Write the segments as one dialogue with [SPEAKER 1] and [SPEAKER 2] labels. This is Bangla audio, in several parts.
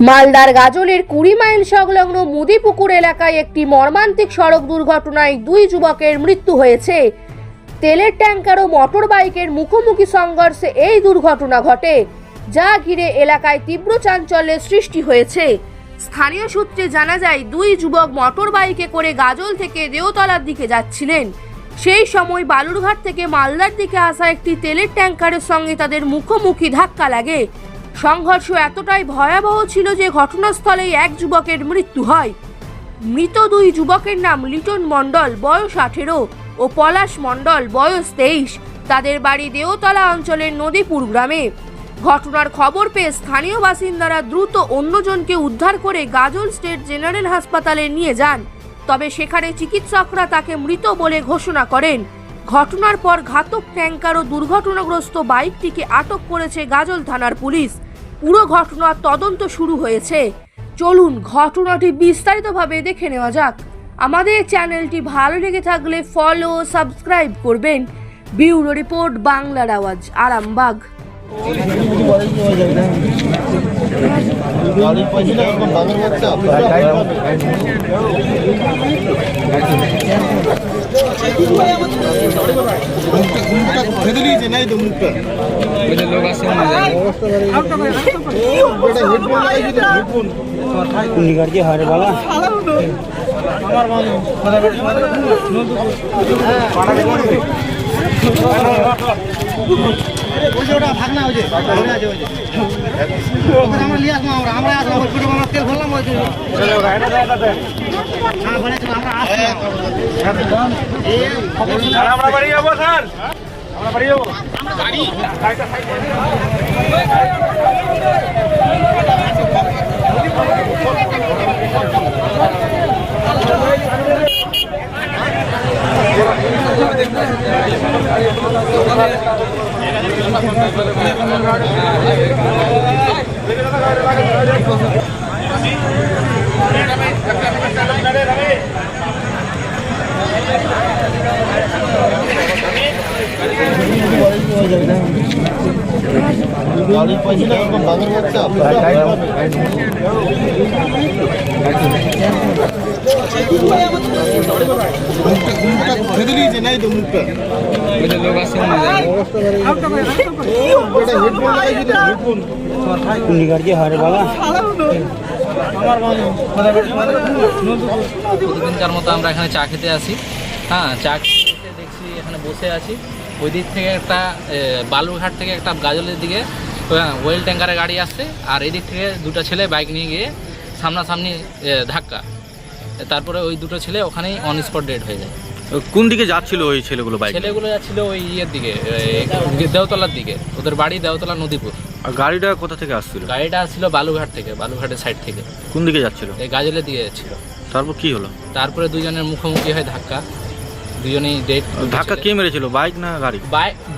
[SPEAKER 1] মালদার গাজলের 20 মাইল সংলগ্ন মুদিপুকুর এলাকায় একটি মর্মান্তিক সড়ক দুর্ঘটনায় দুই যুবকের মৃত্যু হয়েছে। তেলের ট্যাঙ্কার ও মোটর বাইকের মুখোমুখি সংঘর্ষে এই দুর্ঘটনা ঘটে, যা ঘিরে এলাকায় তীব্র চাঞ্চল্যের সৃষ্টি হয়েছে। স্থানীয় সূত্রে জানা যায়, দুই যুবক মোটর বাইকে করে গাজল থেকে দেওতলার দিকে যাচ্ছিলেন। সেই সময় বালুরঘাট থেকে মালদার দিকে আসা একটি তেলের ট্যাঙ্কারের সঙ্গে তাদের মুখোমুখি ধাক্কা লাগে। সংঘর্ষ এতটাই ভয়াবহ ছিল যে ঘটনাস্থলেই এক যুবকের মৃত্যু হয়। মৃত দুই যুবকের নাম লিটন মণ্ডল, বয়স 18, ও পলাশ মণ্ডল, বয়স 23। তাদের বাড়ি দেওতলা অঞ্চলের নদীপুর গ্রামে। ঘটনার খবর পেয়ে স্থানীয় বাসিন্দারা দ্রুত অন্যজনকে উদ্ধার করে গাজল স্টেট জেনারেল হাসপাতালে নিয়ে যান। তবে সেখানে চিকিৎসকরা তাকে মৃত বলে ঘোষণা করেন। ঘটনার পর ঘাতক ট্যাঙ্কার ও দুর্ঘটনাগ্রস্ত বাইকটিকে আটক করেছে গাজল থানার পুলিশ। পুরো ঘটনার তদন্ত শুরু হয়েছে। চলুন ঘটনাটি বিস্তারিতভাবে দেখে নেওয়া যাক। আমাদের চ্যানেলটি ভালো লেগে থাকলে ফলো ও সাবস্ক্রাইব করবেন। ব্যুরো রিপোর্ট, বাংলার আওয়াজ, আরামবাগ।
[SPEAKER 2] প্রতিদিনকার মতো আমরা এখানে চা খেতে আসি। হ্যাঁ, চা খেতে দেখছি এখানে বসে আছি। ওই দিক থেকে একটা বালুরঘাট থেকে একটা গাজলের দিকে ওয়েল ট্যাঙ্কারের গাড়ি আসছে, আর এই দিক থেকে দুটো ছেলে বাইক নিয়ে গিয়ে সামনাসামনি ধাক্কা। তারপরে ওই দুটো ছেলে ওখানেই অন স্পট ডেড হয়ে যায়।
[SPEAKER 3] কোন দিকে যাচ্ছিল ওই ছেলেগুলো?
[SPEAKER 2] ছেলেগুলো যাচ্ছিল ওই ইয়ের দিকে, দেওতলার দিকে। ওদের বাড়ি দেওতলা নদীপুর।
[SPEAKER 3] আর গাড়িটা কোথা থেকে আসছিল?
[SPEAKER 2] গাড়িটা আসছিল বালুরঘাট থেকে, বালুরঘাটের সাইড থেকে।
[SPEAKER 3] কোন দিকে যাচ্ছিল?
[SPEAKER 2] এই গাজলের দিকে যাচ্ছিল।
[SPEAKER 3] তারপর কি হলো?
[SPEAKER 2] তারপরে দুজনের মুখোমুখি হয় ধাক্কা, দুজনেই ডেড।
[SPEAKER 3] ধাক্কা কে মেরেছিল, বাইক না গাড়ি?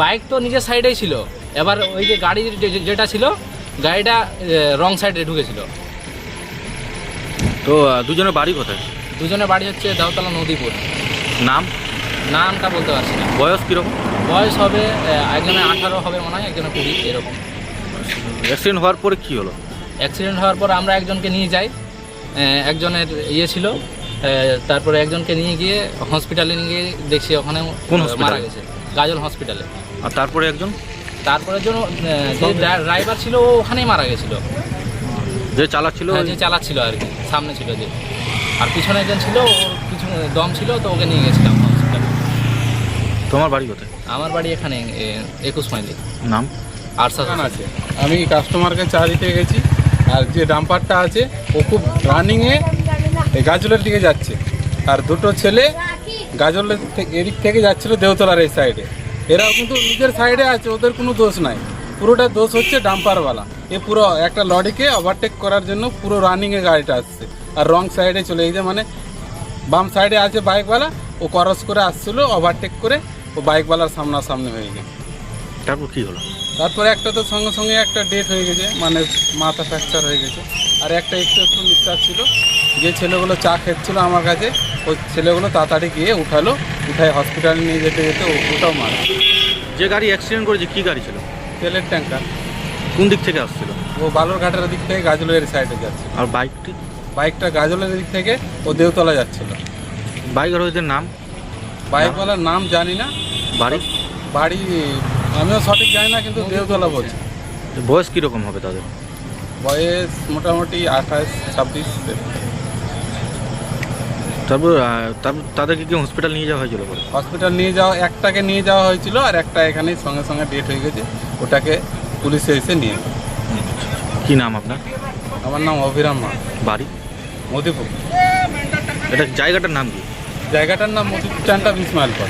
[SPEAKER 2] বাইক তো নিজের সাইডেই ছিল, এবার ওই যে গাড়ি যেটা ছিল, গাড়িটা রং সাইডে ঢুকেছিল।
[SPEAKER 3] তো দুজনের বাড়ি কোথায়?
[SPEAKER 2] দুজনের বাড়ি হচ্ছে দেওতলা নদীপুর। নামটা বলতে পারছি না।
[SPEAKER 3] বয়স কীরকম?
[SPEAKER 2] বয়স হবে একজনের 18 হবে মনে হয়, একজনের 20 এরকম।
[SPEAKER 3] অ্যাক্সিডেন্ট হওয়ার পরে কি হলো?
[SPEAKER 2] অ্যাক্সিডেন্ট হওয়ার পর আমরা একজনকে নিয়ে যাই, একজনের ইয়ে ছিল। তারপরে একজনকে নিয়ে গিয়ে হসপিটালে নিয়ে গিয়ে দেখছি ওখানে মারা গেছে, গাজল হসপিটালে।
[SPEAKER 3] আর তারপরে
[SPEAKER 2] তারপরে যে ড্রাইভার ছিল ও ওখানেই মারা গেছিল।
[SPEAKER 3] যে চালাচ্ছিল?
[SPEAKER 2] যে চালাচ্ছিল আর কি, সামনে ছিল যে। আর পিছনে একজন ছিল, ওর পিছনে দম ছিল, তো ওকে নিয়ে গেছিলাম হসপিটালে।
[SPEAKER 3] তোমার বাড়ি কোথায়?
[SPEAKER 2] আমার বাড়ি এখানে 21 মাইলে।
[SPEAKER 3] নাম?
[SPEAKER 2] আরশাদ আছে।
[SPEAKER 4] আমি কাস্টমারকে চা দিতে গেছি, আর যে ডাম্পারটা আছে ও খুব রানিংয়ে গাজলের দিকে যাচ্ছে, আর দুটো ছেলে গাজলের এদিক থেকে যাচ্ছিল দেওতলার এই সাইডে। এরাও কিন্তু নিজের সাইডে আছে, ওদের কোনো দোষ নাই। পুরোটা দোষ হচ্ছে ডাম্পারওয়ালা। এ পুরো একটা লরিকে ওভারটেক করার জন্য পুরো রানিংয়ে গাড়িটা আসছে, আর রং সাইডে চলে গেছে। মানে বাম সাইডে আছে বাইকওয়ালা, ও ক্রস করে আসছিল, ওভারটেক করে ও বাইকওয়ালার সামনাসামনি হয়ে গেছে।
[SPEAKER 3] তারপর কি হলো?
[SPEAKER 4] তারপরে একটা তো সঙ্গে সঙ্গে একটা ডেথ হয়ে গেছে, মানে মাথা ফ্র্যাকচার হয়ে গেছে। আর একটা একটু নিঃশ্বাস ছিল। যে ছেলেগুলো চা খেচ্ছিল আমার কাছে, ওই ছেলেগুলো তাড়াতাড়ি গিয়ে উঠায় হসপিটালে নিয়ে যেতে ওটাও মারা।
[SPEAKER 3] যে গাড়ি অ্যাক্সিডেন্ট করেছে কি গাড়ি ছিল?
[SPEAKER 4] তেলের ট্যাঙ্কার।
[SPEAKER 3] কোন দিক থেকে আসছিল?
[SPEAKER 4] ও বালুরঘাটের দিক থেকে গাজলের সাইডে যাচ্ছে।
[SPEAKER 3] আর বাইকটি?
[SPEAKER 4] বাইকটা গাজলের দিক থেকে ও দেওতলা যাচ্ছিল।
[SPEAKER 3] বাইক আরোহীদের নাম?
[SPEAKER 4] বাইকওয়ালার নাম জানি না,
[SPEAKER 3] বাড়ি?
[SPEAKER 4] বাড়ি আমিও সঠিক জানি না, কিন্তু দেওতলা বলছে।
[SPEAKER 3] বয়স কীরকম হবে তাদের?
[SPEAKER 4] বয়স মোটামুটি 28-26।
[SPEAKER 3] তারপর তাদেরকে কি হসপিটাল নিয়ে যাওয়া হয়েছিল পরে?
[SPEAKER 4] হসপিটাল নিয়ে যাওয়া, একটাকে নিয়ে যাওয়া হয়েছিল আর একটা এখানেই সঙ্গে সঙ্গে ডেট হয়ে গেছে, ওটাকে পুলিশে এসে নিয়ে গেছে।
[SPEAKER 3] কি নাম আপনার?
[SPEAKER 4] আমার নাম অভিরাম মা,
[SPEAKER 3] বাড়ি?
[SPEAKER 4] মধুপুর।
[SPEAKER 3] এটা জায়গাটার নাম কি?
[SPEAKER 4] জায়গাটার নাম মধুপুর চানটা 20 মাইল পর।